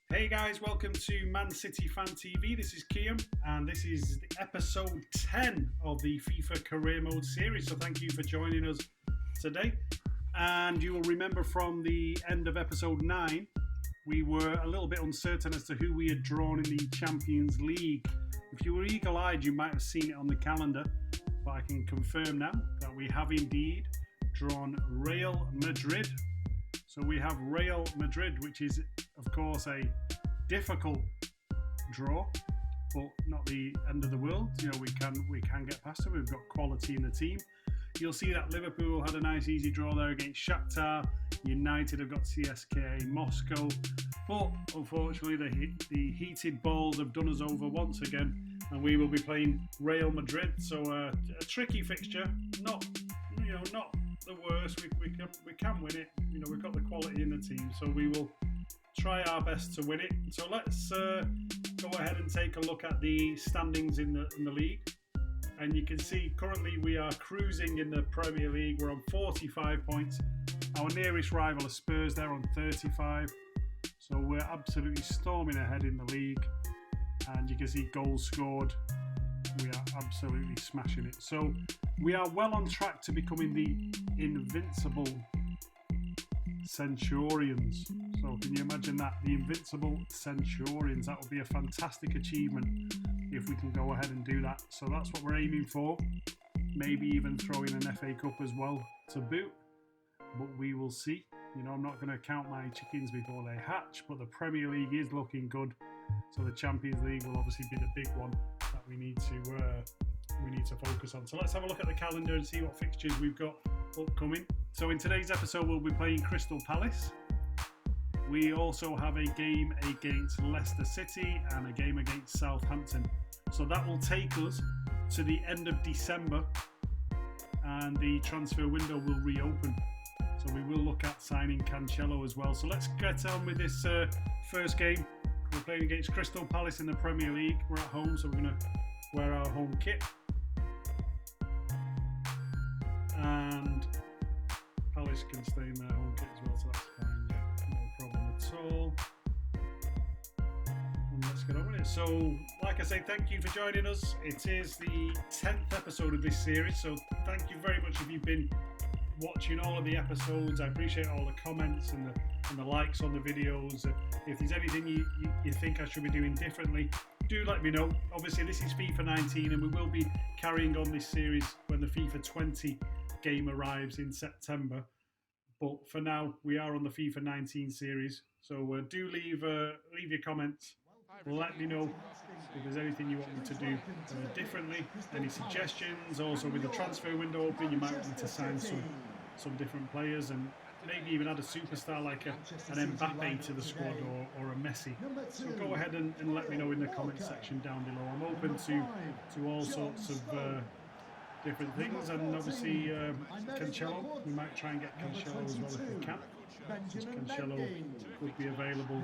Hey guys, welcome to Man City Fan TV. This is Kiam, and this is episode 10 of the FIFA Career Mode series. So thank you for joining us today. And you will remember from the end of episode 9, we were a little bit uncertain as to who we had drawn in the Champions League. If you were eagle-eyed, you might have seen it on the calendar, but I can confirm now that we have indeed drawn Real Madrid. So we have Real Madrid, which is, of course, a difficult draw, but not the end of the world. You know, we can get past it. We've got quality in the team. You'll see that Liverpool had a nice easy draw there against Shakhtar. United have got CSKA Moscow, but unfortunately the heated balls have done us over once again, and we will be playing Real Madrid. So a tricky fixture, not the worst. We can win it. You know, we've got the quality in the team, so we will try our best to win it. So let's go ahead and take a look at the standings in the league. And you can see currently we are cruising in the Premier League. We're on 45 points. Our nearest rival are Spurs. They're on 35. So we're absolutely storming ahead in the league. And you can see goals scored. We are absolutely smashing it. So we are well on track to becoming the invincible Centurions. So can you imagine that? The invincible Centurions. That would be a fantastic achievement if we can go ahead and do that. So that's what we're aiming for. Maybe even throw in an FA Cup as well to boot. But we will see. You know, I'm not going to count my chickens before they hatch, but the Premier League is looking good. So the Champions League will obviously be the big one that we need to focus on. So let's have a look at the calendar and see what fixtures we've got upcoming. So in today's episode, we'll be playing Crystal Palace. We also have a game against Leicester City and a game against Southampton. So that will take us to the end of December, and the transfer window will reopen. So we will look at signing Cancelo as well. So let's get on with this first game. We're playing against Crystal Palace in the Premier League. We're at home, so we're going to wear our home kit. And Palace can stay in their home kit as well, so that's fine. Yeah, no problem at all. And let's get on with it. So, like I say, thank you for joining us. It is the 10th episode of this series, so thank you very much if you've been watching all of the episodes. I appreciate all the comments and the likes on the videos. If there's anything you think I should be doing differently, do let me know. Obviously this is FIFA 19 and we will be carrying on this series when the FIFA 20 game arrives in September. But for now we are on the FIFA 19 series. So do leave your comments. Let me know if there's anything you want me to do differently, any suggestions. Also with the transfer window open, you might want me to sign some different players and maybe even add a superstar like an Mbappe to the squad or a Messi. So go ahead and let me know in the comment section down below. I'm open to all sorts of different things, and obviously Cancelo, we might try and get Cancelo as well if we can. Cancelo could be available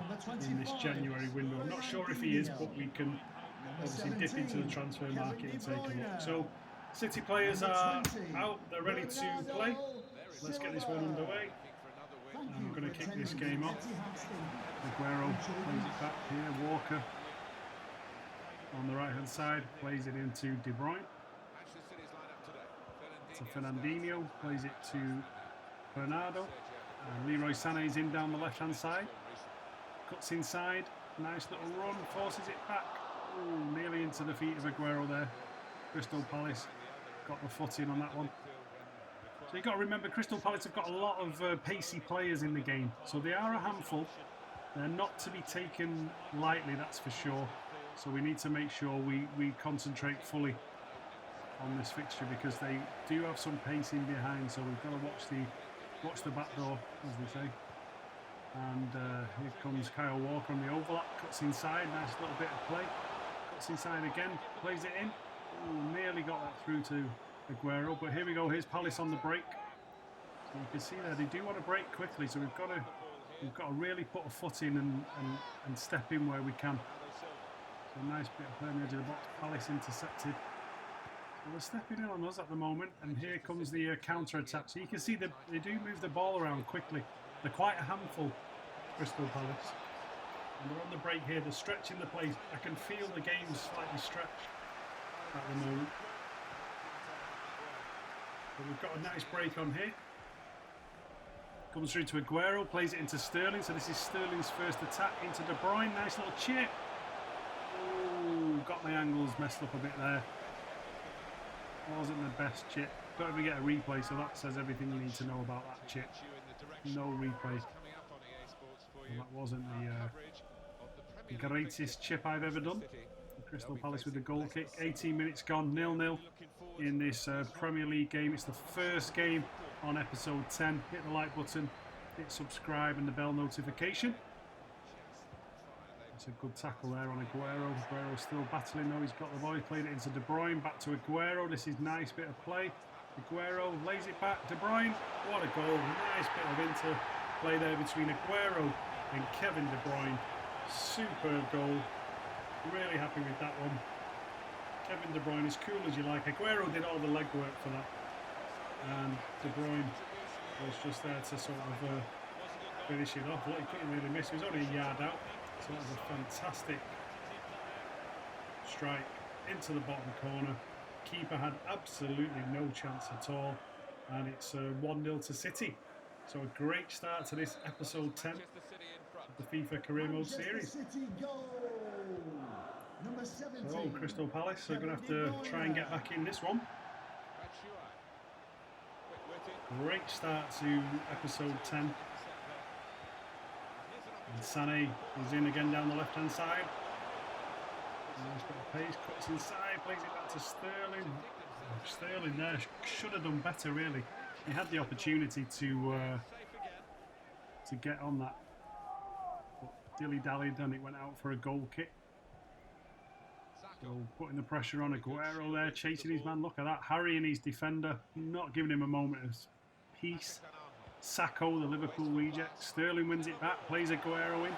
in this January window. I'm not sure if he is, but we can obviously dip into the transfer market and take a look. So City players are out, they're ready to play. Let's get this one underway. I'm going to kick this game off. Aguero plays it back here. Walker on the right hand side plays it into De Bruyne. To Fernandinho, plays it to Bernardo. And Leroy Sané is in down the left hand side. Cuts inside. Nice little run. Forces it back. Ooh, nearly into the feet of Aguero there. Crystal Palace got the foot in on that one. So you've got to remember, Crystal Palace have got a lot of pacey players in the game. So they are a handful. They're not to be taken lightly, that's for sure. So we need to make sure we concentrate fully on this fixture, because they do have some pace in behind. So we've got to watch the back door, as they say. And here comes Kyle Walker on the overlap. Cuts inside. Nice little bit of play. Cuts inside again. Plays it in. Ooh, nearly got that through to Aguero, but here we go. Here's Palace on the break. So you can see there they do want to break quickly, so we've got to really put a foot in and step in where we can. So a nice bit of play on the edge of the box. Palace intercepted. So they're stepping in on us at the moment, and here comes the counter attack. So you can see that they do move the ball around quickly. They're quite a handful, Crystal Palace. And they're on the break here. They're stretching the play. I can feel the game slightly stretched at the moment. But we've got a nice break on here. Comes through to Aguero, plays it into Sterling. So this is Sterling's first attack into De Bruyne. Nice little chip. Oh, got my angles messed up a bit there. Wasn't the best chip. Don't ever get a replay, so that says everything you need to know about that chip. No replay. And that wasn't the greatest chip I've ever done. Crystal Palace with the goal kick. 18 minutes gone, 0-0 in this Premier League game. It's the first game on episode 10. Hit the like button, hit subscribe and the bell notification. It's a good tackle there on Aguero. Aguero's still battling though. He's got the volley, played it into De Bruyne. Back to Aguero. This is nice bit of play. Aguero lays it back. De Bruyne. What a goal. Nice bit of interplay there between Aguero and Kevin De Bruyne. Superb goal. Really happy with that one. Kevin De Bruyne, as cool as you like. Aguero did all the legwork for that. And De Bruyne was just there to sort of finish it off. Look, he couldn't really miss. He was only a yard out. So that was a fantastic strike into the bottom corner. Keeper had absolutely no chance at all. And it's 1-0 to City. So a great start to this episode 10 of the FIFA Career Mode series. So Crystal Palace are going to have to try and get back in this one. Great start to episode 10. And Sané is in again down the left hand side. Nice bit of pace, cuts inside, plays it back to Sterling. Sterling there should have done better really. He had the opportunity to get on that, but dilly-dallied and it went out for a goal kick. So putting the pressure on Aguero there, chasing his man. Look at that, harrying his defender, not giving him a moment of peace. Sacco, the Liverpool reject. Sterling wins it back, plays Aguero in.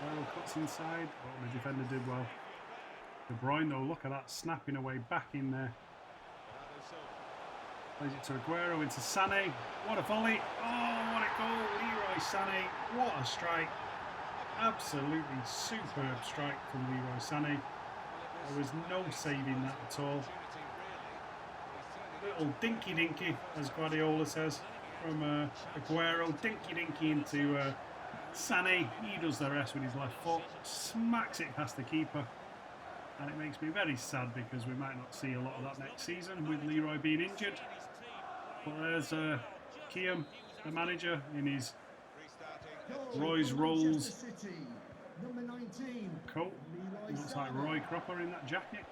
Aguero cuts inside. Oh, the defender did well. De Bruyne though, look at that, snapping away back in there. Plays it to Aguero, into Sané. What a volley. Oh, what a goal. Leroy Sané. What a strike. Absolutely superb strike from Leroy Sané. There was no saving that at all. Little dinky-dinky, as Guardiola says, from Aguero. Dinky-dinky into Sané. He does the rest with his left foot. Smacks it past the keeper. And it makes me very sad because we might not see a lot of that next season with Leroy being injured. But there's Kiam, the manager, in his Roy's Rolls coat. Looks like Roy Cropper in that jacket.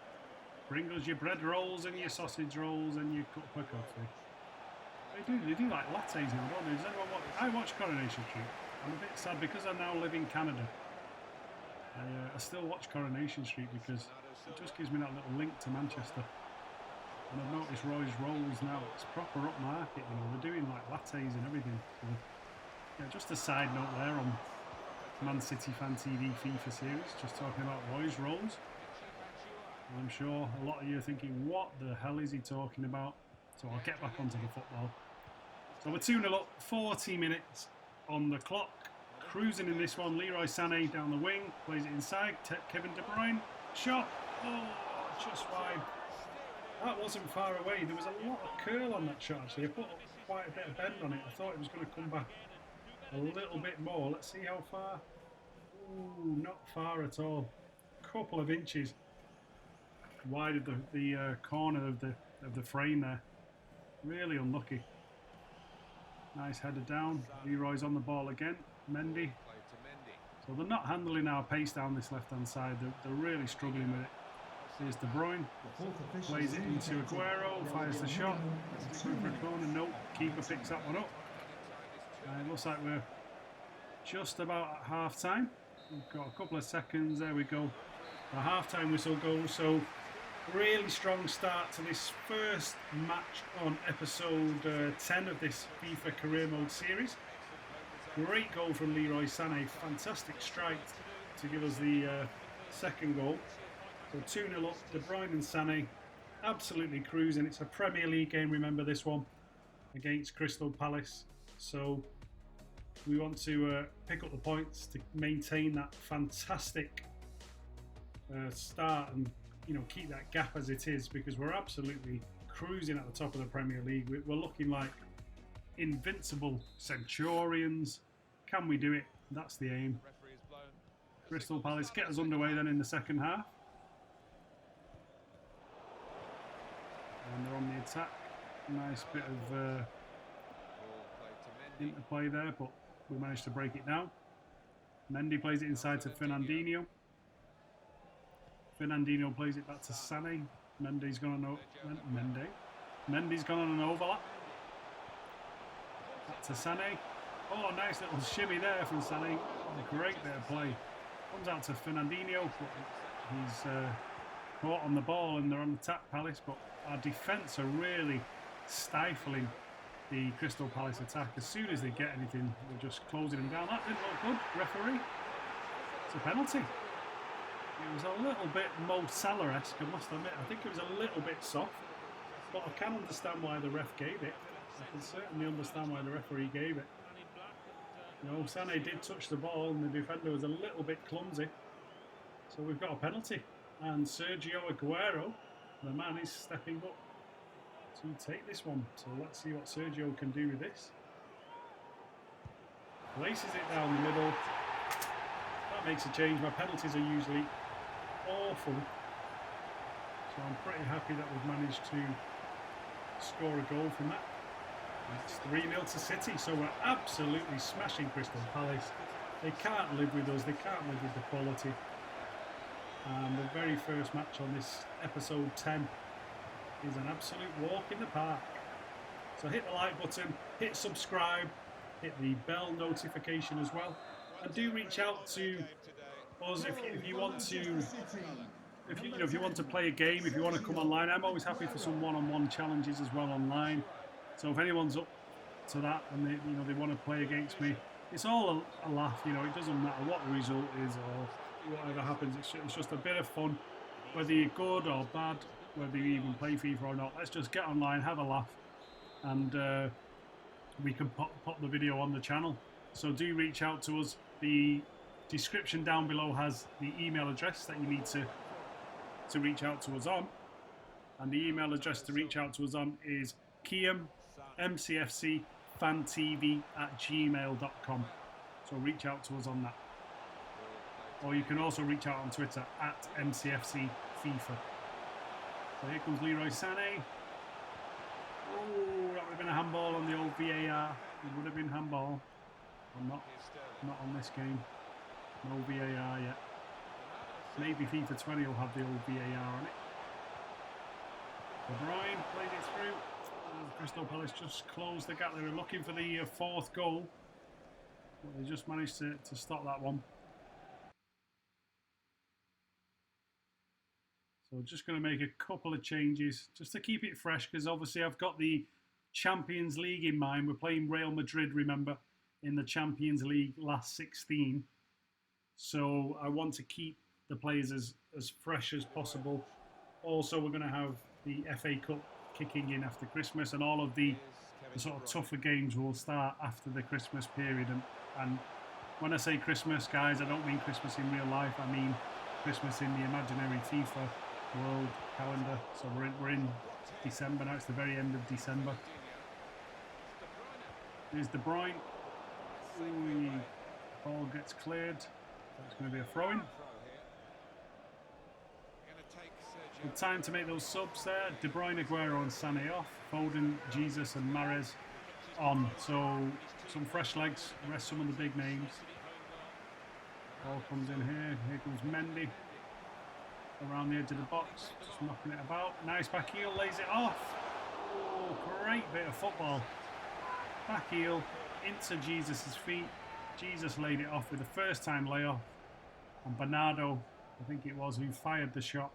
Bring us your bread rolls and your sausage rolls and your cup of coffee. They do like lattes now, don't they? Does anyone watch? I watch Coronation Street. I'm a bit sad because I now live in Canada. I still watch Coronation Street because it just gives me that little link to Manchester. And I've noticed Roy's Rolls now, it's proper upmarket, you know, they're doing like lattes and everything. So, yeah, just a side note there on Man City Fan TV FIFA series, just talking about Roy's Rolls. And I'm sure a lot of you are thinking, what the hell is he talking about? So I'll get back onto the football. So we're 2-0 up, 40 minutes on the clock. Cruising in this one, Leroy Sané down the wing, plays it inside, Kevin De Bruyne, shot, oh, just wide. That wasn't far away. There was a lot of curl on that shot actually. I put quite a bit of bend on it. I thought it was going to come back a little bit more. Let's see how far. Ooh, not far at all. Couple of inches wide of the corner of the frame there. Really unlucky. Nice header down. Leroy's on the ball again. Mendy. So they're not handling our pace down this left hand side. They're really struggling with it. Here's De Bruyne, plays it into Aguero, fires the shot, through for a corner, nope, keeper picks that one up. And it looks like we're just about at half time. We've got a couple of seconds, there we go. The half time whistle goes, so really strong start to this first match on episode 10 of this FIFA Career Mode series. Great goal from Leroy Sané, fantastic strike to give us the second goal. So 2-0 up, De Bruyne and Sané, absolutely cruising. It's a Premier League game, remember this one, against Crystal Palace. So We want to pick up the points to maintain that fantastic start and keep that gap as it is, because we're absolutely cruising at the top of the Premier League. We're looking like invincible centurions. Can we do it? That's the aim. Crystal Palace get us underway then in the second half. And they're on the attack. Nice bit of interplay there, but we managed to break it down. Mendy plays it inside to Fernandinho. Fernandinho plays it back to Sané. Mendy's gone on an overlap. Back to Sané. Oh, nice little shimmy there from Sané. Oh, great bit of play. Comes out to Fernandinho. He's caught on the ball and they're on attack, Palace, but our defence are really stifling the Crystal Palace attack. As soon as they get anything, we're just closing them down. That didn't look good, referee. It's a penalty. It was a little bit Mo Salah-esque, I must admit. I think it was a little bit soft, but I can understand why the ref gave it. I can certainly understand why the referee gave it. Sané did touch the ball and the defender was a little bit clumsy. So we've got a penalty. And Sergio Aguero, the man, is stepping up to take this one. So let's see what Sergio can do with this. Places it down the middle. That makes a change. My penalties are usually awful. So I'm pretty happy that we've managed to score a goal from that. It's 3-0 to City, so we're absolutely smashing Crystal Palace. They can't live with us, they can't live with the quality. And the very first match on this episode 10 is an absolute walk in the park. So hit the like button, hit subscribe, hit the bell notification as well. And do reach out to us if you want to. If you want to play a game, if you want to come online, I'm always happy for some one-on-one challenges as well online. So if anyone's up to that and they want to play against me, it's all a laugh. It doesn't matter what the result is or whatever happens. It's just a bit of fun, whether you're good or bad, whether you even play FIFA or not. Let's just get online, have a laugh, and we can pop the video on the channel. So do reach out to us. The description down below has the email address that you need to reach out to us on, and the email address to reach out to us on is Kiam mcfcfantv@gmail.com. So reach out to us on that, or you can also reach out on Twitter @mcfcfifa. So here comes Leroy Sané. Oh, that would have been a handball on the old VAR. It would have been handball, but not on this game. No VAR yet. Maybe FIFA 20 will have the old VAR on it. De Bruyne played it through. Crystal Palace just closed the gap. They were looking for the fourth goal, but they just managed to stop that one. So just going to make a couple of changes just to keep it fresh, because obviously I've got the Champions League in mind. We're playing Real Madrid, remember, in the Champions League last 16. So I want to keep the players as fresh as possible. Also, we're going to have the FA Cup kicking in after Christmas, and all of the sort of tougher games will start after the Christmas period. And when I say Christmas, guys, I don't mean Christmas in real life. I mean Christmas in the imaginary FIFA world calendar. So we're in December now. It's the very end of December. Here's De Bruyne. Ooh, ball gets cleared. That's going to be a throw-in. Good time to make those subs there. De Bruyne, Aguero and Sané off. Foden, Jesus and Mahrez on. So some fresh legs, rest some of the big names. Ball comes in here. Here comes Mendy. Around the edge of the box. Just knocking it about. Nice back heel, lays it off. Oh, great bit of football. Back heel into Jesus' feet. Jesus laid it off with a first time layoff. And Bernardo, I think it was, who fired the shot.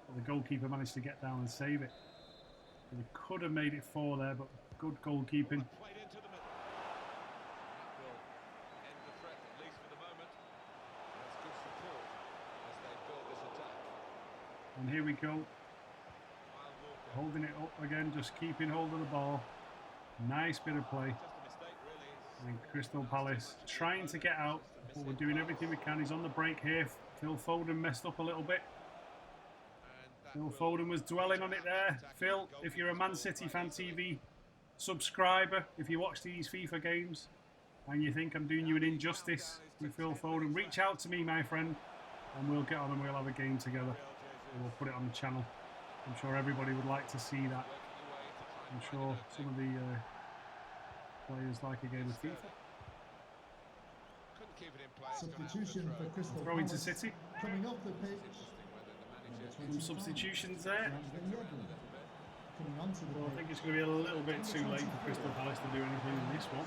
But the goalkeeper managed to get down and save it. We could have made it 4 there, but good goalkeeping. And here we go. Holding it up again, just keeping hold of the ball. Nice bit of play. And Crystal Palace trying to get out, but we're doing everything we can. He's on the break here. Phil Foden messed up a little bit. Phil Foden was dwelling on it there. Phil, if you're a Man City Fan TV subscriber, if you watch these FIFA games and you think I'm doing you an injustice with Phil Foden, reach out to me, my friend, and we'll get on and we'll have a game together. And we'll put it on the channel. I'm sure everybody would like to see that. I'm sure some of the players like a game of FIFA. Substitution for Crystal Throw into Palace. City. Coming off the pitch. Some substitutions there. Coming onto the Well, I think it's going to be a little bit too late for Crystal Palace to do anything in this one.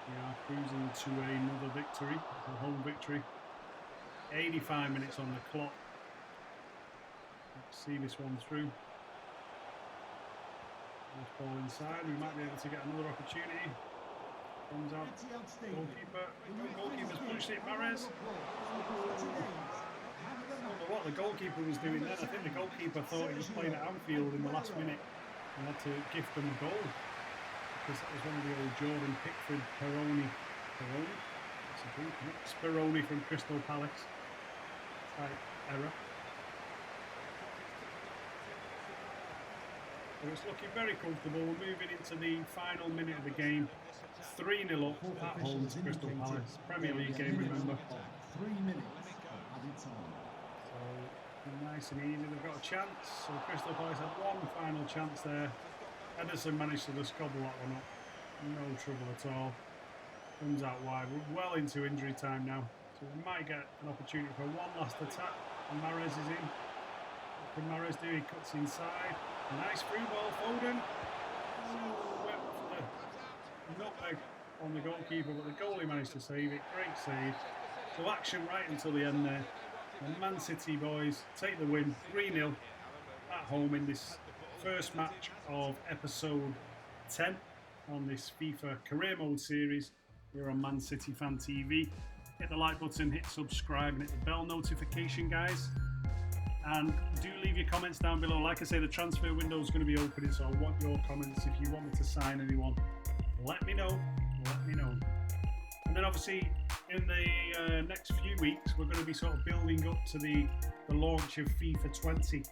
We are cruising to another victory, a home victory. 85 minutes on the clock. Let's see this one through. Nice ball inside. We might be able to get another opportunity. Comes out. Goalkeeper. Goalkeeper's punched it. Mahrez. I don't know what the goalkeeper was doing then. I think the goalkeeper thought he was playing at Anfield in the last minute and had to gift them a goal. Because that was one of the old Jordan Pickford Peroni. Peroni? That's a drink, isn't it? Speroni from Crystal Palace. Type error. But it's looking very comfortable. We're moving into the final minute of the game. 3-0 up at home to Crystal Palace. Premier League game, remember. 3 minutes added time. So nice and easy. They've got a chance. So Crystal Palace had one final chance there. Ederson managed to just gobble that one up. No trouble at all. Comes out wide. We're well into injury time now. So we might get an opportunity for one last attack. And Mahrez is in. What can Mahrez do? He cuts inside. Nice free ball, Foden. Oh, went for the nutmeg on the goalkeeper, but the goalie managed to save it. Great save. So action right until the end there. And Man City boys take the win, 3-0 at home in this first match of episode 10 on this FIFA Career Mode series here on Man City Fan TV. Hit the like button, hit subscribe, and hit the bell notification, guys. And do leave your comments down below. Like I say, the transfer window is going to be opening, so I want your comments. If you want me to sign anyone, let me know. Let me know. And then obviously in the next few weeks, we're going to be sort of building up to the launch of FIFA 20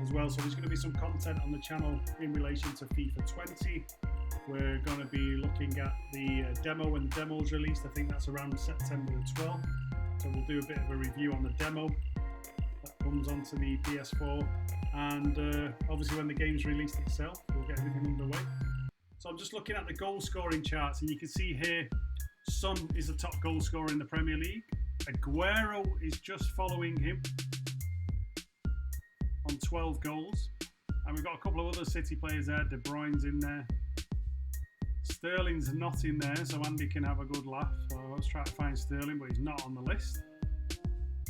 as well. So there's going to be some content on the channel in relation to FIFA 20. We're going to be looking at the demo when the demo's released. I think that's around September the 12th. So we'll do a bit of a review on the demo. Comes onto the PS4, and obviously when the game's released itself, we'll get everything underway. So I'm just looking at the goal scoring charts, and you can see here Son is the top goal scorer in the Premier League. Aguero is just following him on 12 goals, and we've got a couple of other City players there. De Bruyne's in there, Sterling's not in there, so Andy can have a good laugh. So I was trying to find Sterling, but he's not on the list.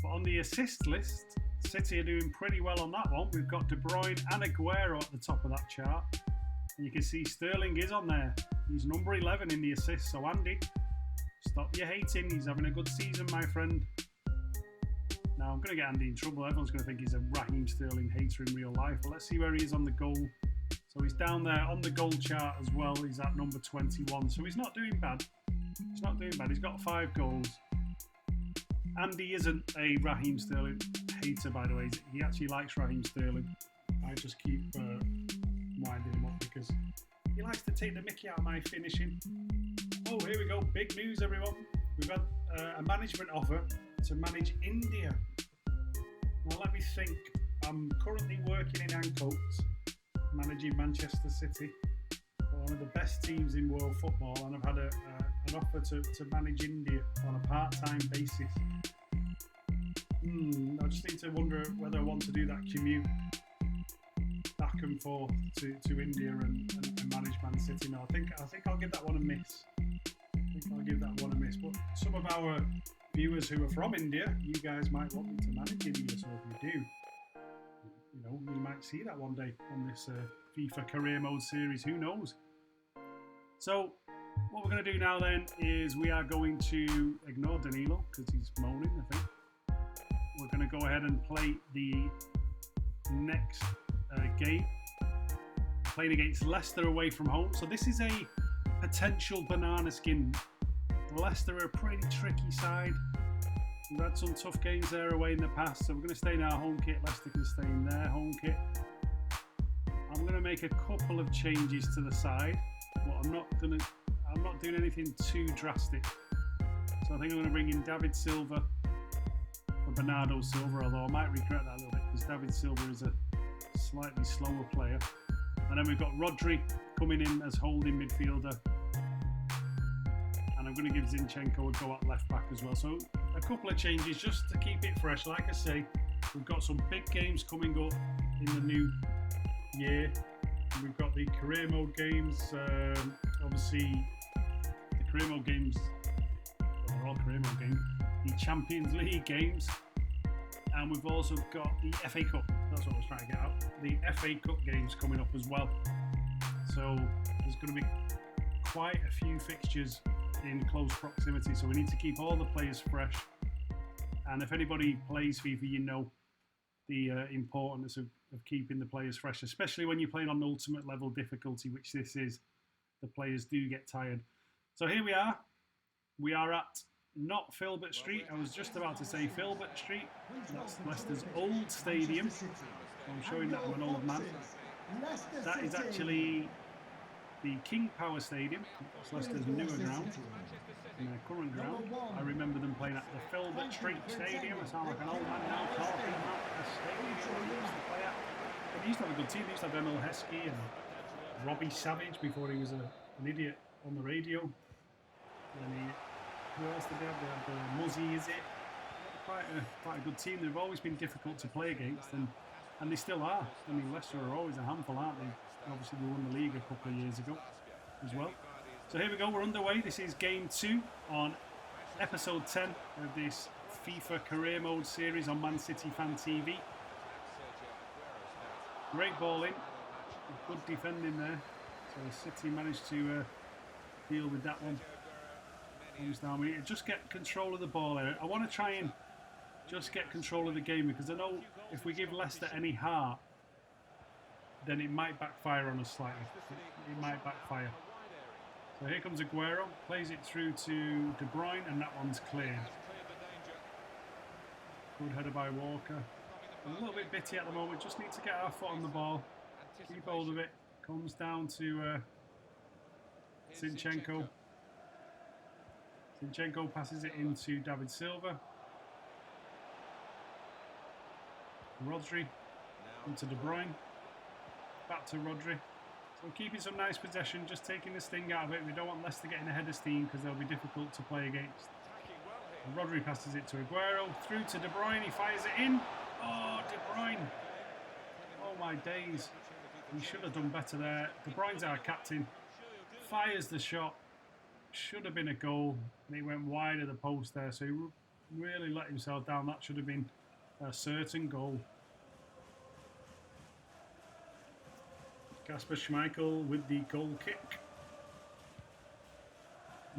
But on the assist list, City are doing pretty well on that one. We've got De Bruyne and Aguero at the top of that chart. And you can see Sterling is on there. He's number 11 in the assists. So Andy, stop your hating. He's having a good season, my friend. Now I'm going to get Andy in trouble. Everyone's going to think he's a Raheem Sterling hater in real life. But let's see where he is on the goal. So he's down there on the goal chart as well. He's at number 21. So he's not doing bad. He's not doing bad. He's got 5 goals. Andy isn't a Raheem Sterling hater, by the way. He actually likes Raheem Sterling. I just keep winding him up because he likes to take the mickey out of my finishing. Oh, here we go. Big news, everyone. We've had a management offer to manage India. Now, let me think. I'm currently working in Ancoats, managing Manchester City, one of the best teams in world football, and I've had an offer to manage India on a part-time basis. I just need to wonder whether I want to do that commute back and forth to India and manage Man City. No, I think I'll give that one a miss. But some of our viewers who are from India, you guys might want me to manage India. So if you do, you might see that one day on this FIFA Career Mode series. Who knows? So what we're going to do now then is we are going to ignore Danilo because he's moaning, I think. We're going to go ahead and play the next game, playing against Leicester away from home. So this is a potential banana skin. Leicester are a pretty tricky side. We've had some tough games there away in the past, so we're going to stay in our home kit. Leicester can stay in their home kit. I'm going to make a couple of changes to the side, but I'm not doing anything too drastic. So I think I'm going to bring in David Silva for Bernardo Silva, although I might regret that a little bit because David Silva is a slightly slower player. And then we've got Rodri coming in as holding midfielder. And I'm going to give Zinchenko a go at left back as well. So a couple of changes just to keep it fresh. Like I say, we've got some big games coming up in the new year. We've got the career mode games. Obviously, the career mode games, well, they're all career mode games. The Champions League games. And we've also got the FA Cup. That's what I was trying to get out. The FA Cup games coming up as well. So there's going to be quite a few fixtures in close proximity. So we need to keep all the players fresh. And if anybody plays FIFA, you know the importance of keeping the players fresh, especially when you're playing on ultimate level difficulty, which this is. The players do get tired. So here we are. We are at not Filbert Street. I was just about to say Filbert Street. That's Leicester's old stadium. I'm showing that I'm an old man. That is actually the King Power Stadium. That's Leicester's newer ground. And their current ground. I remember them playing at the Filbert Street Stadium. I sound like an old man now talking about the stadium we used to play at. But they used to have a good team. They used to have Emil Heskey and Robbie Savage before he was an idiot on the radio. And who else did they have? They had Muzzy, is it? Quite a good team. They've always been difficult to play against, and they still are. I mean, Leicester are always a handful, aren't they? Obviously, they won the league a couple of years ago as well. So here we go, we're underway. This is game 2 on episode 10 of this FIFA career mode series on Man City Fan TV. Great ball in, good defending there. So City managed to deal with that one. Comes down. We need to just get control of the ball here. I want to try and just get control of the game because I know if we give Leicester any heart, then it might backfire on us slightly. It might backfire. So here comes Aguero, plays it through to De Bruyne, and that one's cleared. Good header by Walker. A little bit bitty at the moment, just need to get our foot on the ball. Keep hold of it. Comes down to Zinchenko. Zinchenko passes it into David Silva. Rodri into De Bruyne. Back to Rodri. So keeping some nice possession, just taking the sting out of it. We don't want Leicester getting ahead of steam because they'll be difficult to play against. And Rodri passes it to Aguero. Through to De Bruyne. He fires it in. Oh, De Bruyne. Oh my days. He should have done better there. De Bruyne's our captain. Fires the shot. Should have been a goal. And he went wide of the post there. So he really let himself down. That should have been a certain goal. Kasper Schmeichel with the goal kick.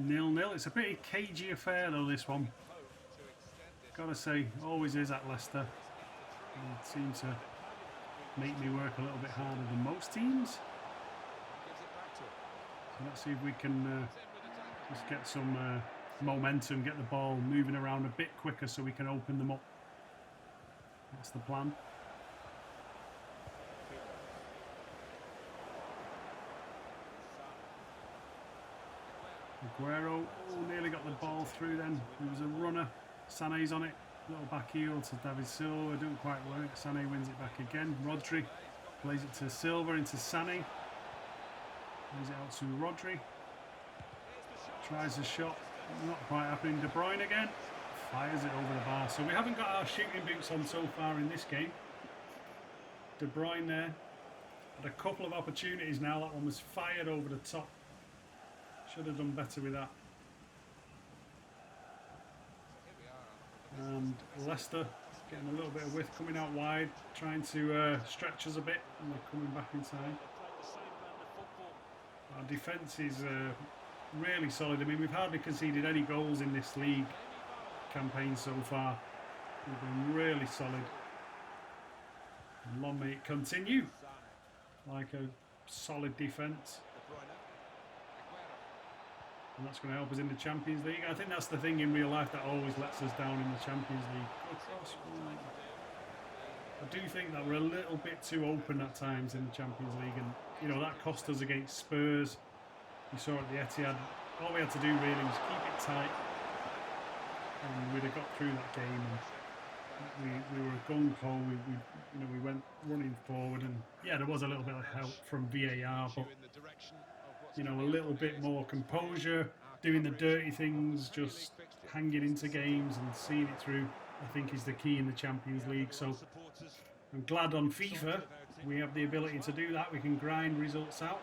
0-0. It's a pretty cagey affair though, this one. Gotta say, always is at Leicester. They seem to make me work a little bit harder than most teams. So let's see if we can just get some momentum, get the ball moving around a bit quicker so we can open them up. That's the plan. Aguero, nearly got the ball through then. He was a runner. Sané's on it. Little back heel to David Silva. Didn't quite work. Sané wins it back again. Rodri plays it to Silva into Sané. Plays it out to Rodri. Tries a shot. Not quite happening. De Bruyne again. Fires it over the bar. So we haven't got our shooting boots on so far in this game. De Bruyne there. Had a couple of opportunities now. That one was fired over the top. Should have done better with that. And Leicester getting a little bit of width coming out wide, trying to stretch us a bit, and they're coming back inside. Our defence is really solid. I mean, we've hardly conceded any goals in this league campaign so far. We've been really solid. And long may it continue. Like a solid defence. And that's going to help us in the Champions League. I think that's the thing in real life that always lets us down in the Champions League. Across. I do think that we're a little bit too open at times in the Champions League, and you know that cost us against Spurs. We saw at the Etihad. All we had to do really was keep it tight, and we'd have got through that game. And we were gung ho. We went running forward, and yeah, there was a little bit of help from VAR, but you know, a little bit more composure, doing the dirty things, just hanging into games and seeing it through, I think is the key in the Champions League. So I'm glad on FIFA we have the ability to do that. We can grind results out.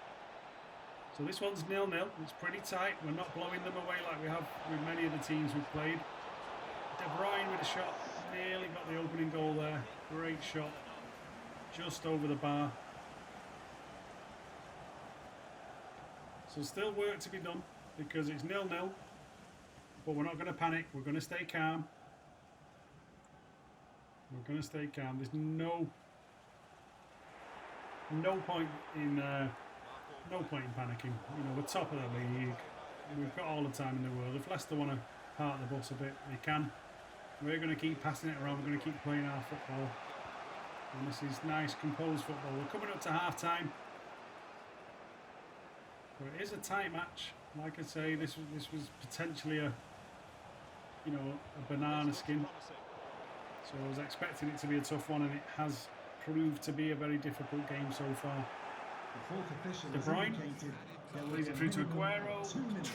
So this one's 0-0. It's pretty tight. We're not blowing them away like we have with many of the teams we've played. De Bruyne with a shot. Nearly got the opening goal there. Great shot. Just over the bar. So still work to be done because it's 0-0. But we're not going to panic. We're going to stay calm. We're going to stay calm. There's no point in panicking. You know, we're top of the league. We've got all the time in the world. If Leicester want to part the bus a bit, they can. We're going to keep passing it around. We're going to keep playing our football. And this is nice, composed football. We're coming up to half time. But it is a tight match. Like I say, this was potentially a banana skin. So I was expecting it to be a tough one, and it has proved to be a very difficult game so far. De Bruyne leads it through to Aguero.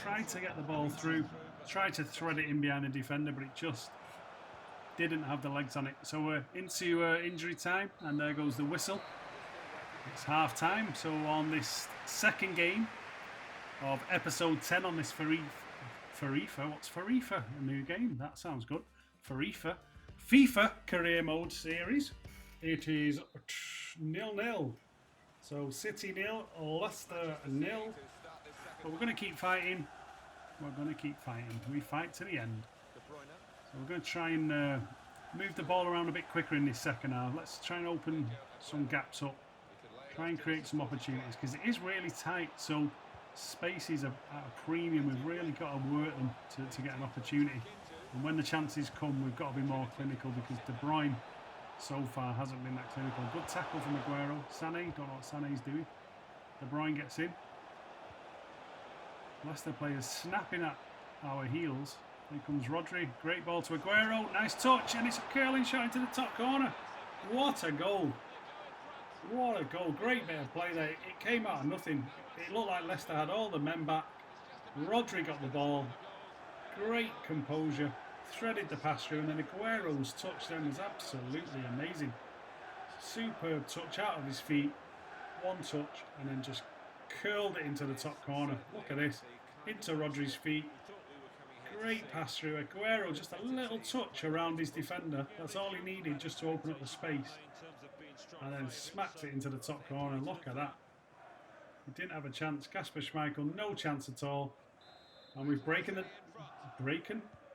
Tried to get the ball through, tried to thread it in behind the defender, but it just didn't have the legs on it. So we're into injury time, and there goes the whistle. It's half time. So on this second game of episode 10 on this FIFA, what's FIFA? A new game? That sounds good. FIFA Career Mode series. It is 0-0. So City 0, Leicester 0. But we're going to keep fighting. We fight to the end. So we're going to try and move the ball around a bit quicker in this second half. Let's try and open some gaps up. Try and create some opportunities because it is really tight. So spaces are at a premium. We've really got to work them to get an opportunity. And when the chances come, we've got to be more clinical because De Bruyne so far hasn't been that clinical. Good tackle from Aguero. Sané, don't know what Sané's doing. De Bruyne gets in. Leicester players snapping at our heels. Here comes Rodri. Great ball to Aguero. Nice touch, and it's a curling shot into the top corner. What a goal. What a goal. Great bit of play there. It came out of nothing. It looked like Leicester had all the men back. Rodri got the ball. Great composure. Threaded the pass through, and then Aguero's touch then was absolutely amazing. Superb touch out of his feet. One touch, and then just curled it into the top corner. Look at this. Into Rodri's feet. Great pass through. Aguero just a little touch around his defender. That's all he needed just to open up the space. And then smacked it into the top corner. Look at that. He didn't have a chance. Kasper Schmeichel, no chance at all. And we've breaking.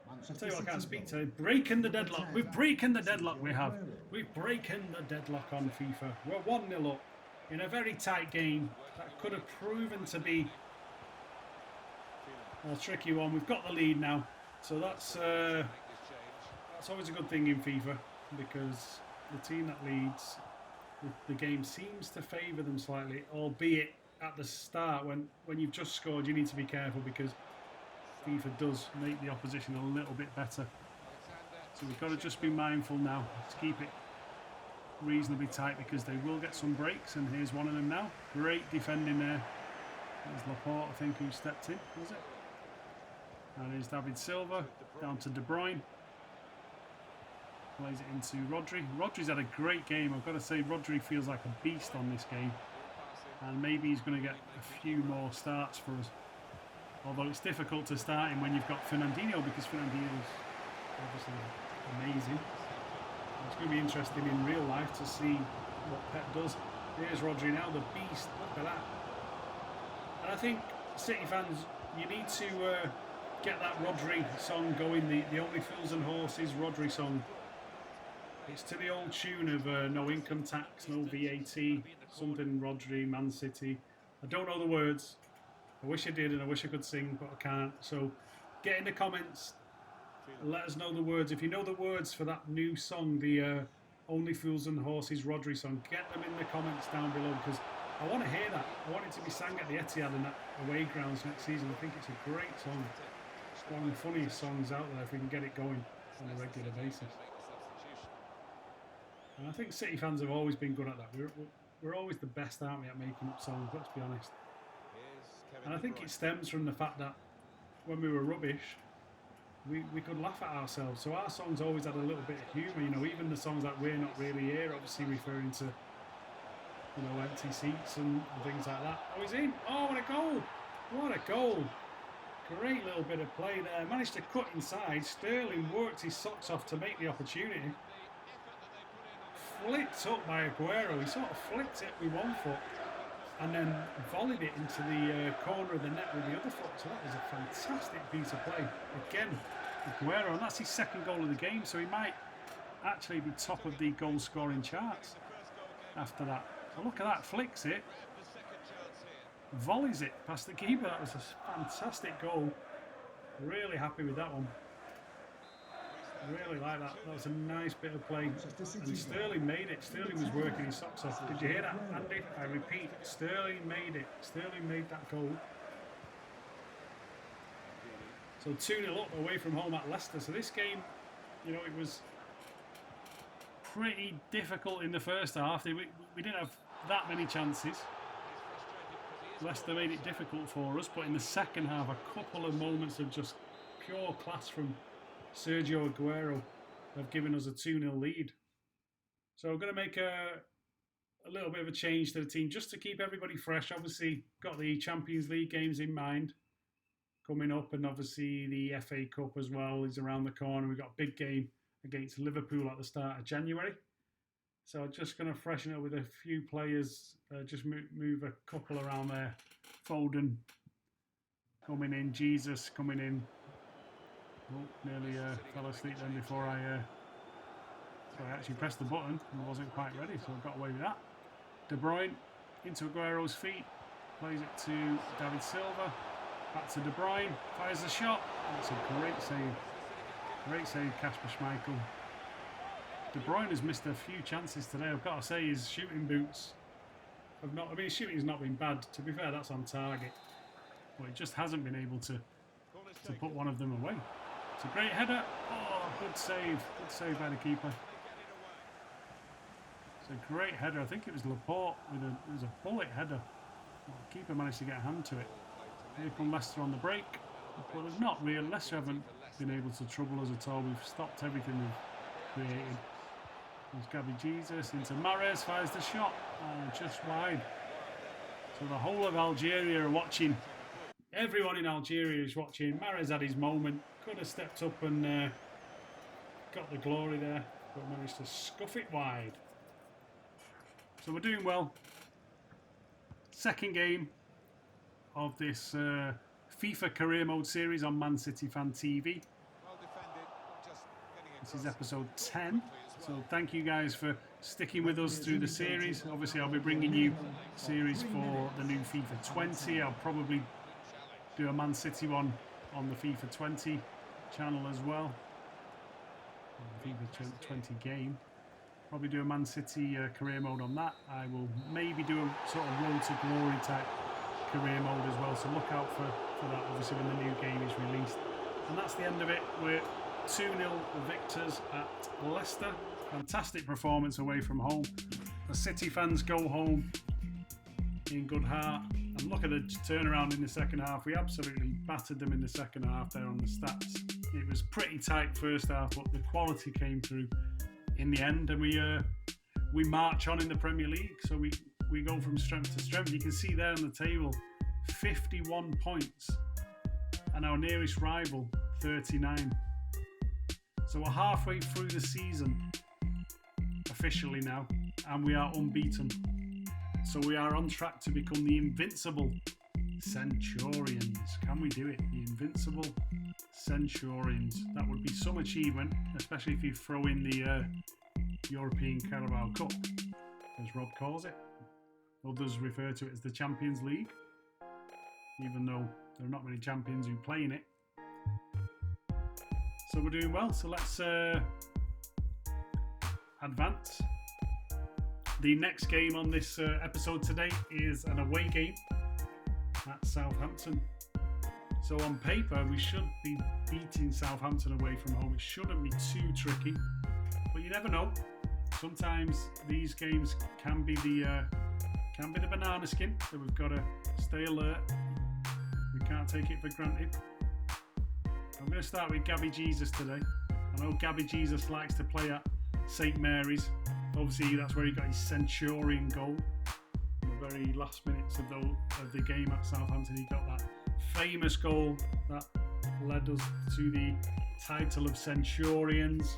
I'll tell you what, I can't speak today. Breaking the deadlock. We've breaking the deadlock we have. We've breaking the deadlock on FIFA. We're 1-0 up in a very tight game that could have proven to be a tricky one. We've got the lead now. So that's always a good thing in FIFA because the team that leads, the game seems to favour them slightly, albeit at the start when you've just scored you need to be careful because FIFA does make the opposition a little bit better. So we've got to just be mindful now to keep it reasonably tight because they will get some breaks, and here's one of them now. Great defending there. There's Laporte, I think, who stepped in, was it? And here's David Silva, down to De Bruyne. Plays it into Rodri. Rodri's had a great game. I've got to say, Rodri feels like a beast on this game. And maybe he's going to get a few more starts for us. Although it's difficult to start him when you've got Fernandinho because Fernandinho's obviously amazing. It's going to be interesting in real life to see what Pep does. Here's Rodri now, the beast. Look at that. And I think City fans, you need to get that Rodri song going. The Only Fools and Horses Rodri song. It's to the old tune of no income tax, no VAT, something Rodri, Man City. I don't know the words. I wish I did, and I wish I could sing, but I can't. So get in the comments. Let us know the words. If you know the words for that new song, the Only Fools and Horses Rodri song, get them in the comments down below, because I want to hear that. I want it to be sang at the Etihad and at away grounds next season. I think it's a great song. It's one of the funniest songs out there if we can get it going on a regular basis. And I think City fans have always been good at that. We're always the best, aren't we, at making up songs, let's be honest. And I think it stems from the fact that when we were rubbish, we could laugh at ourselves. So our songs always had a little bit of humour, you know, even the songs that We're Not Really Here, obviously referring to, you know, empty seats and things like that. Oh, he's in. Oh, what a goal. What a goal. Great little bit of play there. Managed to cut inside. Sterling worked his socks off to make the opportunity. Flicked up by Aguero. He sort of flicked it with one foot and then volleyed it into the corner of the net with the other foot. So that was a fantastic piece of play. Again, Aguero, and that's his second goal of the game, so he might actually be top of the goal scoring charts after that. So look at that, flicks it, volleys it past the keeper. That was a fantastic goal. Really happy with that one. Really like that. That was a nice bit of play. And Sterling made it. Sterling was working his socks off. Did you hear that, Andy? I repeat, Sterling made it. Sterling made that goal. So 2-0 up away from home at Leicester. So this game, you know, it was pretty difficult in the first half. We didn't have that many chances. Leicester made it difficult for us. But in the second half, a couple of moments of just pure class from Sergio Aguero have given us a 2-0 lead. So I'm going to make a little bit of a change to the team just to keep everybody fresh. Obviously, got the Champions League games in mind coming up, and obviously the FA Cup as well is around the corner. We've got a big game against Liverpool at the start of January. So I'm just going to freshen it up with a few players, just move a couple around there. Foden coming in, Jesus coming in. Oh, nearly fell asleep then before I actually pressed the button and wasn't quite ready, so I got away with that. De Bruyne into Aguero's feet, plays it to David Silva, back to De Bruyne, fires the shot, and it's a great save. Great save, Kasper Schmeichel. De Bruyne has missed a few chances today. I've got to say his shooting boots have not, I mean his shooting's not been bad, to be fair that's on target, but he just hasn't been able to put one of them away. It's a great header. Oh, good save by the keeper. It's a great header. I think it was Laporte with it was a bullet header. Well, the keeper managed to get a hand to it. Here come Leicester on the break, but they've not really. Leicester haven't been able to trouble us at all. We've stopped everything we've created. There's Gabby Jesus into Mahrez, fires the shot, just wide. So the whole of Algeria are watching. Everyone in Algeria is watching. Mahrez had his moment. Could have stepped up and got the glory there, but managed to scuff it wide. So we're doing well. Second game of this FIFA Career Mode series on Man City Fan TV. This is episode 10. So thank you guys for sticking with us through the series. Obviously I'll be bringing you series for the new FIFA 20. I'll probably do a Man City one on the FIFA 20 channel as well. The FIFA 20 game. Probably do a Man City career mode on that. I will maybe do a sort of road to glory type career mode as well. So look out for that obviously when the new game is released. And that's the end of it. We're 2-0 victors at Leicester. Fantastic performance away from home. The City fans go home in good heart. And look at the turnaround in the second half. We absolutely battered them in the second half there on the stats. It was pretty tight first half, but the quality came through in the end. And we march on in the Premier League. So we go from strength to strength. You can see there on the table, 51 points. And our nearest rival, 39. So we're halfway through the season, officially now. And we are unbeaten. So we are on track to become the invincible Centurions. Can we do it? The invincible Centurions. That would be some achievement, especially if you throw in the European Carabao Cup, as Rob calls it. Others refer to it as the Champions League. even though there are not many champions who play in it. So we're doing well. So let's advance. The next game on this episode today is an away game at Southampton. So on paper, we should be beating Southampton away from home. It shouldn't be too tricky, but you never know. Sometimes these games can be the banana skin, so we've got to stay alert. We can't take it for granted. I'm going to start with Gabby Jesus today. I know Gabby Jesus likes to play at St Mary's. Obviously, that's where he got his Centurion goal. In the very last minutes of the game at Southampton, he got that famous goal that led us to the title of Centurions.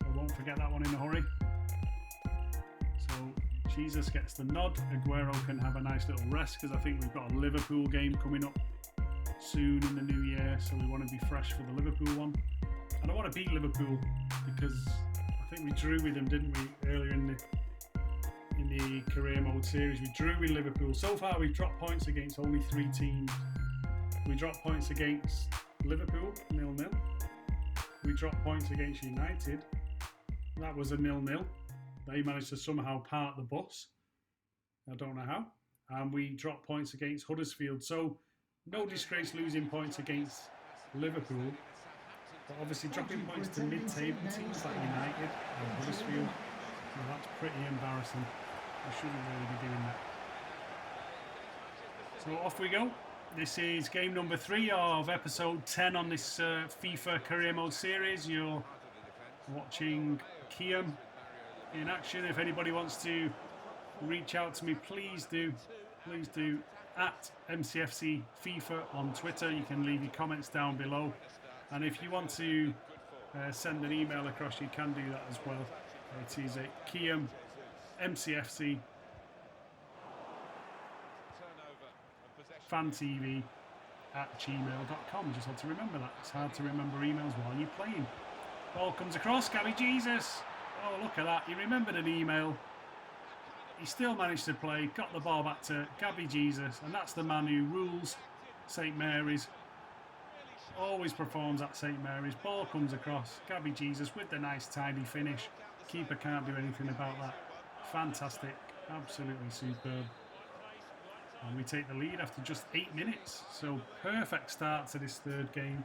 So I won't forget that one in a hurry. So Jesus gets the nod. Aguero can have a nice little rest because I think we've got a Liverpool game coming up soon in the new year, so we want to be fresh for the Liverpool one. And I want to beat Liverpool because I think we drew with them, didn't we, earlier in the career mode series. We drew with Liverpool. So far we've dropped points against only 3 teams. We dropped points against Liverpool, 0-0. We dropped points against United. That was a 0-0. They managed to somehow park the bus. I don't know how. And we dropped points against Huddersfield. So no disgrace losing points against Liverpool. But obviously dropping points to mid-table teams like United and Huddersfield, well, that's pretty embarrassing. We shouldn't really be doing that. So off we go. This is game number 3 of episode 10 on this FIFA career mode series. You're watching Kiam in action. If anybody wants to reach out to me, please do. Please do. At MCFC FIFA on Twitter. You can leave your comments down below. And if you want to send an email across, you can do that as well. It is at Kiam MCFC FanTV at gmail.com. Just had to remember that. It's hard to remember emails while you're playing. Ball comes across. Gabby Jesus. Oh, look at that. He remembered an email. He still managed to play. Got the ball back to Gabby Jesus. And that's the man who rules St Mary's. Always performs at St Mary's. Ball comes across. Gabby Jesus with the nice tidy finish. Keeper can't do anything about that. Fantastic. Absolutely superb. And we take the lead after just 8 minutes. So perfect start to this third game.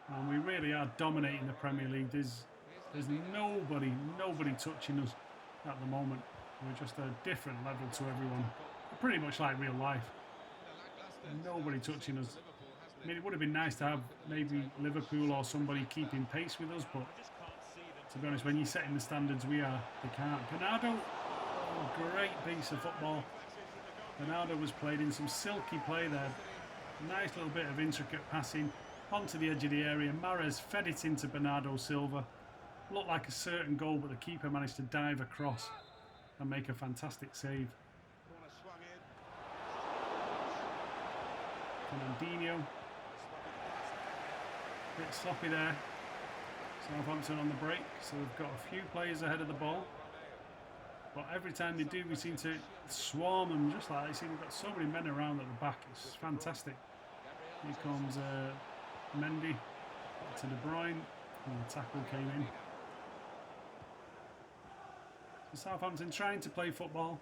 And we really are dominating the Premier League. There's nobody touching us at the moment. We're just a different level to everyone. Pretty much like real life. Nobody touching us. I mean, it would have been nice to have maybe Liverpool or somebody keeping pace with us, but to be honest, when you're setting the standards we are, they can't. Bernardo, great piece of football. Bernardo was played in some silky play there. Nice little bit of intricate passing onto the edge of the area. Mahrez fed it into Bernardo Silva. Looked like a certain goal, but the keeper managed to dive across and make a fantastic save. Fernandinho. Bit sloppy there. Southampton on the break, so we've got a few players ahead of the ball. But every time they do, we seem to swarm them just like that. You see, we've got so many men around at the back. It's fantastic. Here comes Mendy to De Bruyne, and the tackle came in. So Southampton trying to play football.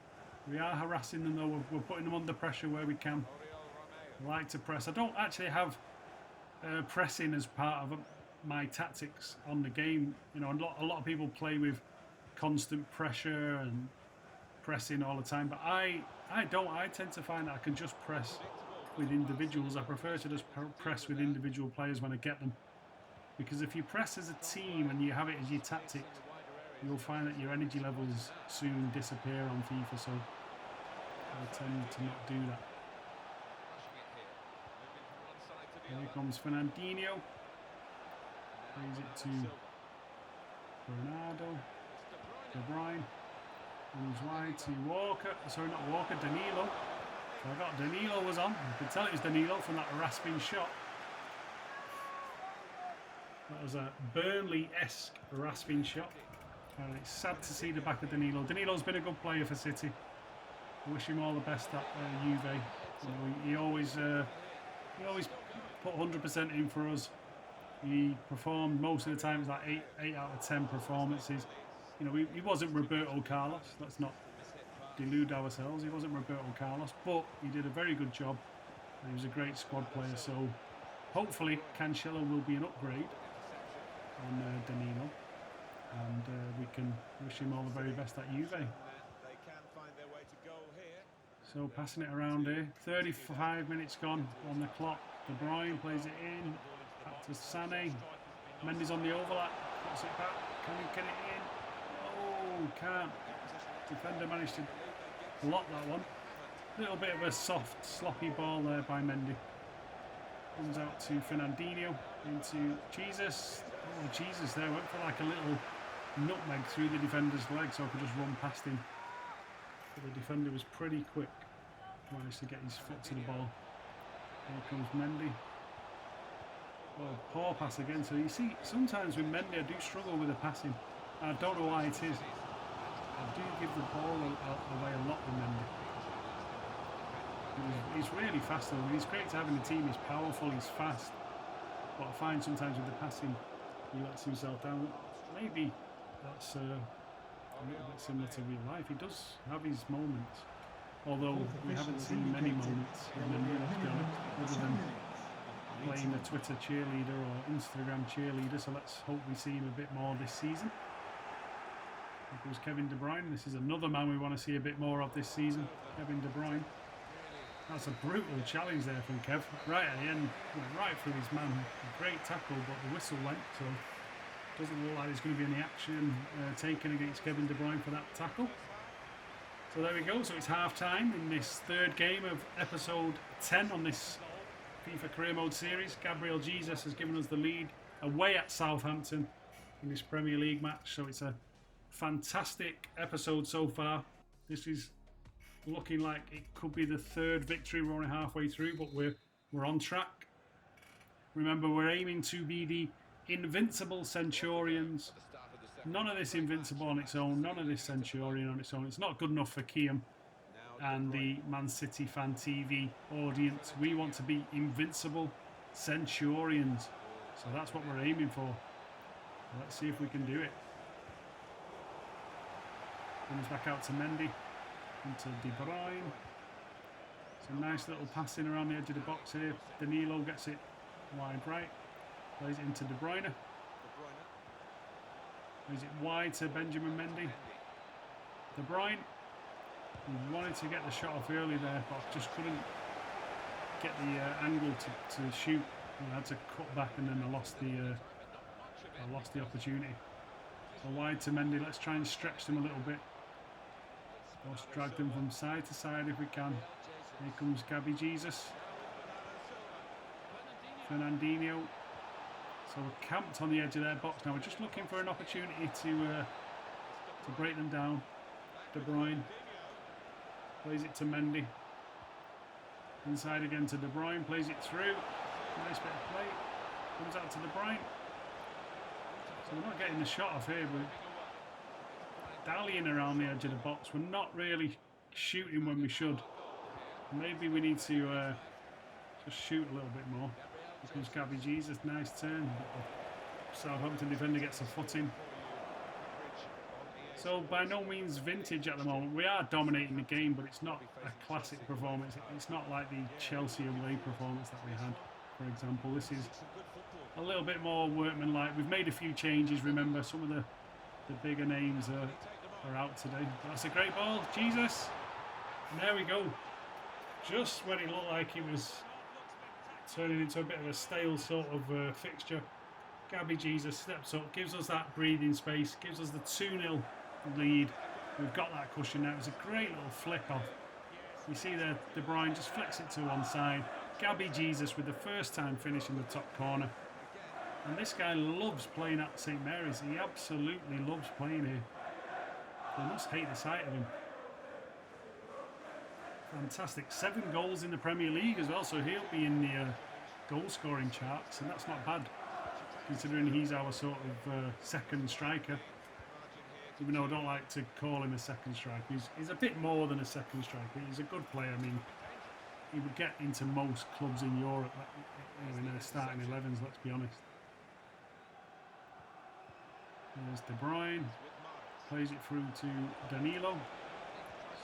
We are harassing them though. We're putting them under pressure where we can. I like to press. I don't actually have pressing as part of my tactics on the game. You know, a lot of people play with constant pressure and pressing all the time, but I don't. I tend to find that I can just press with individuals. I prefer to just press with individual players when I get them, because if you press as a team and you have it as your tactic, you'll find that your energy levels soon disappear on FIFA, so I tend to not do that. Here comes Fernandinho. Plays it to Bernardo. De Bruyne. Moves wide to Walker. Sorry, not Walker, Danilo. So I got Danilo was on. You could tell it was Danilo from that rasping shot. That was a Burnley-esque rasping shot. And it's sad to see the back of Danilo. Danilo's been a good player for City. I wish him all the best at Juve. You know, he always put 100% in for us. He performed most of the time. It's like 8 out of 10 performances. You know, he wasn't Roberto Carlos. Let's not delude ourselves. He wasn't Roberto Carlos, but he did a very good job. And he was a great squad player. So hopefully Cancelo will be an upgrade on Danilo, and we can wish him all the very best at Juve. So passing it around here, 35 minutes gone on the clock. De Bruyne plays it in, back to Sané. Mendy's on the overlap, puts it back. Can he get it in? Oh, can't. Defender managed to block that one. Little bit of a soft, sloppy ball there by Mendy. Comes out to Fernandinho, into Jesus. Oh, Jesus there, went for like a little nutmeg through the defender's leg so I could just run past him. But the defender was pretty quick. Managed to get his foot to the ball. Here comes Mendy. Oh, poor pass again. So you see, sometimes with Mendy I do struggle with the passing. I don't know why it is. I do give the ball away a lot with Mendy. He's really fast though. I mean, he's great to have in the team. He's powerful, he's fast. But I find sometimes with the passing, he lets himself down. Maybe that's a little bit similar to real life. He does have his moments, although we haven't seen many moments in Mendy, other than playing a Twitter cheerleader or Instagram cheerleader. So let's hope we see him a bit more this season. It was Kevin De Bruyne. This is another man we want to see a bit more of this season, Kevin De Bruyne. That's a brutal challenge there from Kev. Right at the end, right through his man. A great tackle, but the whistle went, so doesn't look like there's going to be any action taken against Kevin De Bruyne for that tackle. So there we go. So it's half time in this third game of episode 10 on this FIFA Career Mode series. Gabriel Jesus has given us the lead away at Southampton in this Premier League match. So it's a fantastic episode so far. This is looking like it could be the third victory. We're only halfway through, but we're on track. Remember, we're aiming to be the invincible Centurions. None of this invincible on its own, none of this Centurion on its own. It's not good enough for Kiam and the Man City Fan TV audience. We want to be invincible Centurions. So that's what we're aiming for. Let's see if we can do it. Comes back out to Mendy. Into De Bruyne. It's a nice little passing around the edge of the box here. Danilo gets it wide right. Plays it into De Bruyne. Plays it wide to Benjamin Mendy. De Bruyne. He wanted to get the shot off early there, but just couldn't get the angle to shoot. I had to cut back, and then I lost the opportunity. So wide to Mendy. Let's try and stretch them a little bit. Let's drag them from side to side if we can. Here comes Gabby Jesus. Fernandinho. So we're camped on the edge of their box now. We're just looking for an opportunity to break them down. De Bruyne plays it to Mendy. Inside again to De Bruyne. Plays it through. Nice bit of play. Comes out to De Bruyne. So we're not getting the shot off here. We're dallying around the edge of the box. We're not really shooting when we should. Maybe we need to just shoot a little bit more. Here comes Gabby Jesus, nice turn. Southampton defender gets a foot in. So by no means vintage at the moment. We are dominating the game, but it's not a classic performance. It's not like the Chelsea away performance that we had, for example. This is a little bit more workmanlike. We've made a few changes, remember. Some of the bigger names are out today. But that's a great ball, Jesus. And there we go. Just when it looked like it was turning into a bit of a stale sort of fixture, Gabby Jesus steps up, gives us that breathing space, gives us the 2-0 lead. We've got that cushion now. It's a great little flick off. You see there, De Bruyne just flicks it to one side. Gabby Jesus with the first time finish in the top corner. And this guy loves playing at St Mary's. He absolutely loves playing here. They must hate the sight of him. Fantastic. 7 goals in the Premier League as well, so he'll be in the goal scoring charts, and that's not bad considering he's our sort of second striker. Even though I don't like to call him a second striker, he's a bit more than a second striker. He's a good player. I mean, he would get into most clubs in Europe, in their starting 11s, let's be honest. There's De Bruyne, plays it through to Danilo.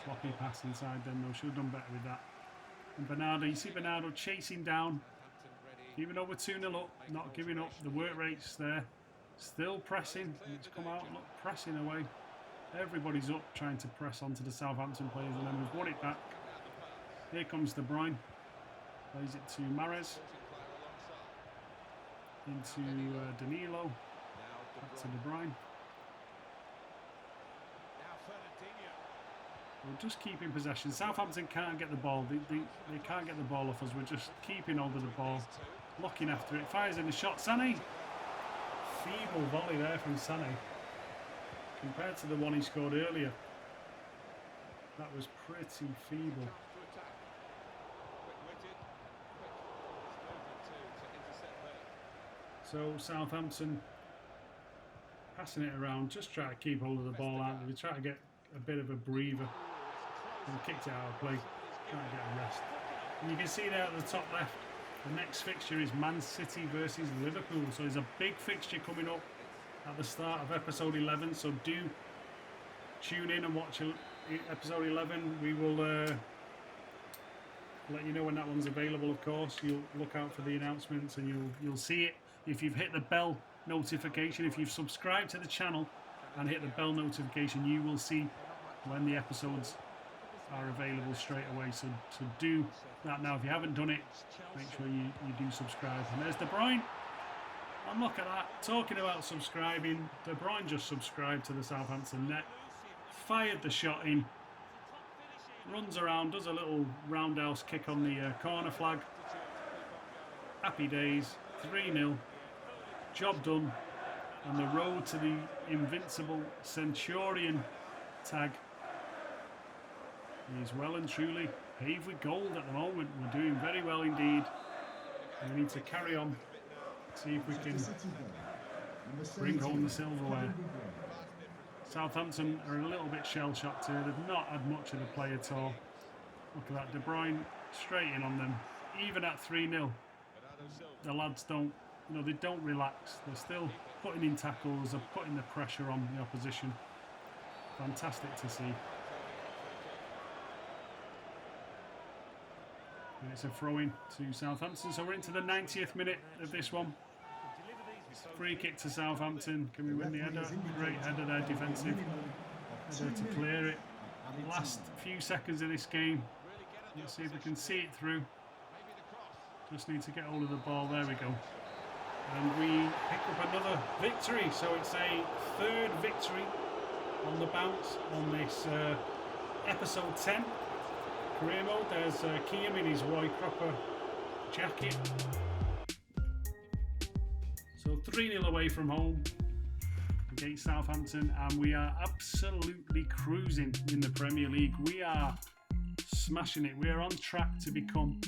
Sloppy pass inside then though, should have done better with that. And Bernardo, you see Bernardo chasing down, even though we're 2-0 up, not giving up, the work rate's there. Still pressing, it's come out, look, pressing away. Everybody's up trying to press onto the Southampton players, and then we've won it back. Here comes De Bruyne, plays it to Mahrez, into Danilo, back to De Bruyne. We're just keeping possession. Southampton can't get the ball, they can't get the ball off us, we're just keeping hold of the ball, looking after it, fires in the shot, Sané! Feeble volley there from Sané compared to the one he scored earlier. That was pretty feeble. So Southampton passing it around, just try to keep hold of the ball out. They try to get a bit of a breather. And kicked it out of play, trying to get a rest. And you can see there at the top left, the next fixture is Man City versus Liverpool. So there's a big fixture coming up at the start of episode 11. So do tune in and watch episode 11. We will let you know when that one's available, of course. You'll look out for the announcements and you'll see it. If you've hit the bell notification, if you've subscribed to the channel and hit the bell notification, you will see when the episodes are available straight away. So do that now. If you haven't done it, make sure you do subscribe. And there's De Bruyne. And look at that. Talking about subscribing, De Bruyne just subscribed to the Southampton net. Fired the shot in. Runs around, does a little roundhouse kick on the corner flag. Happy days. 3-0. Job done. And the road to the invincible Centurion tag is well and truly paved with gold at the moment. We're doing very well indeed. And we need to carry on, see if we can bring home the silverware. Southampton are a little bit shell-shocked here. They've not had much of the play at all. Look at that, De Bruyne straight in on them. Even at 3-0, the lads don't, they don't relax. They're still putting in tackles, they're putting the pressure on the opposition. Fantastic to see. And it's a throw-in to Southampton. So we're into the 90th minute of this one. Free kick to Southampton. Can we win the header? Great header there, defensive. Header to clear it. Last few seconds of this game. Let's see if we can see it through. Just need to get hold of the ball. There we go. And we pick up another victory. So it's a third victory on the bounce on this episode 10. Career mode. There's Kiam in his Roy Cropper jacket. So 3-0 away from home against Southampton, and we are absolutely cruising in the Premier League. We are smashing it. We are on track to become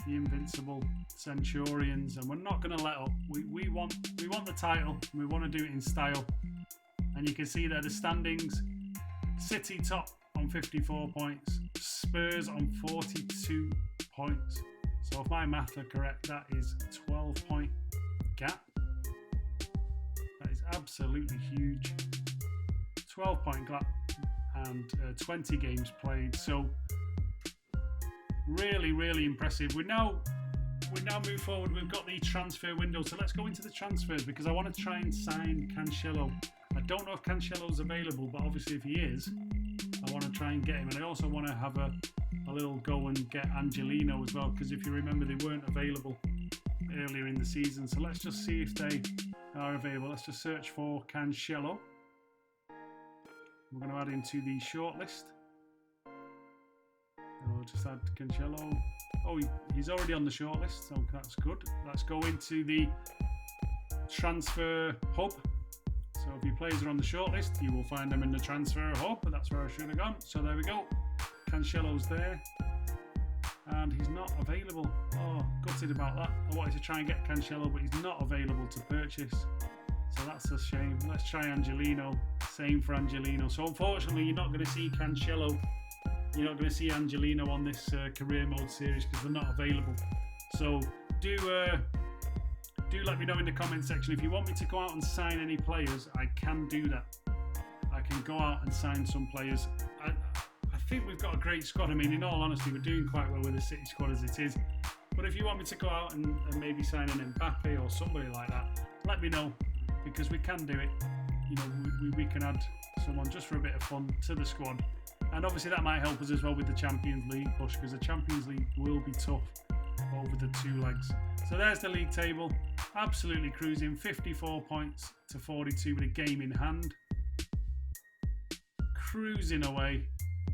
the invincible Centurions, and we're not going to let up. We want the title. We want to do it in style. And you can see there the standings. City top on 54 points. Spurs on 42 points. So if my maths are correct, that is a 12-point gap. That is absolutely huge. 12-point gap and 20 games played. So really, really impressive. We now move forward. We've got the transfer window. So let's go into the transfers because I want to try and sign Cancelo. I don't know if Cancelo's available, but obviously if he is, I want to try and get him. And I also want to have a little go and get Angelino as well, because if you remember, they weren't available earlier in the season. So let's just see if they are available. Let's just search for Cancelo. We're going to add him to the shortlist. We'll just add Cancelo. Oh, he's already on the shortlist, so that's good. Let's go into the transfer hub. So if your players are on the shortlist, you will find them in the transfer hub, but that's where I should have gone. So there we go. Cancelo's there. And he's not available. Oh, gutted about that. I wanted to try and get Cancelo, but he's not available to purchase. So that's a shame. Let's try Angelino. Same for Angelino. So unfortunately, you're not going to see Cancelo You're not going to see Angelino on this career mode series because they're not available. So do let me know in the comment section if you want me to go out and sign any players. I can do that. I can go out and sign some players. I think we've got a great squad. I mean, in all honesty, we're doing quite well with the City squad as it is. But if you want me to go out and maybe sign an Mbappe or somebody like that, let me know, because we can do it. You know, we can add someone just for a bit of fun to the squad. And obviously that might help us as well with the Champions League push, because the Champions League will be tough over the 2 legs. So there's the league table. Absolutely cruising. 54 points to 42 with a game in hand. Cruising away.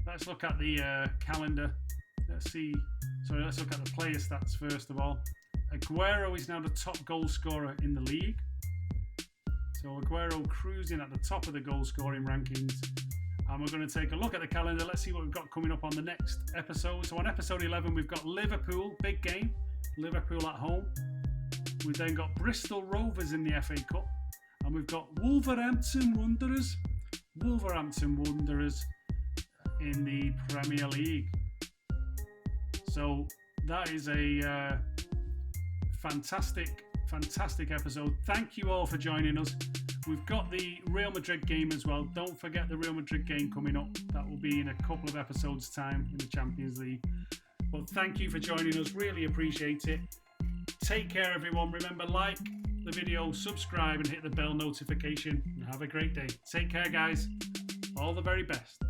Let's look at the calendar. Let's look at the player stats first of all. Aguero is now the top goal scorer in the league. So Aguero cruising at the top of the goal scoring rankings. And we're going to take a look at the calendar. Let's see what we've got coming up on the next episode. So on episode 11, we've got Liverpool, big game. Liverpool at home. We've then got Bristol Rovers in the FA Cup. And we've got Wolverhampton Wanderers. Wolverhampton Wanderers in the Premier League. So that is a fantastic episode. Thank you all for joining us. We've got the Real Madrid game as well. Don't forget the Real Madrid game coming up. That will be in a couple of episodes' time in the Champions League. But thank you for joining us. Really appreciate it. Take care, everyone. Remember, like the video, subscribe, and hit the bell notification. And have a great day. Take care, guys. All the very best.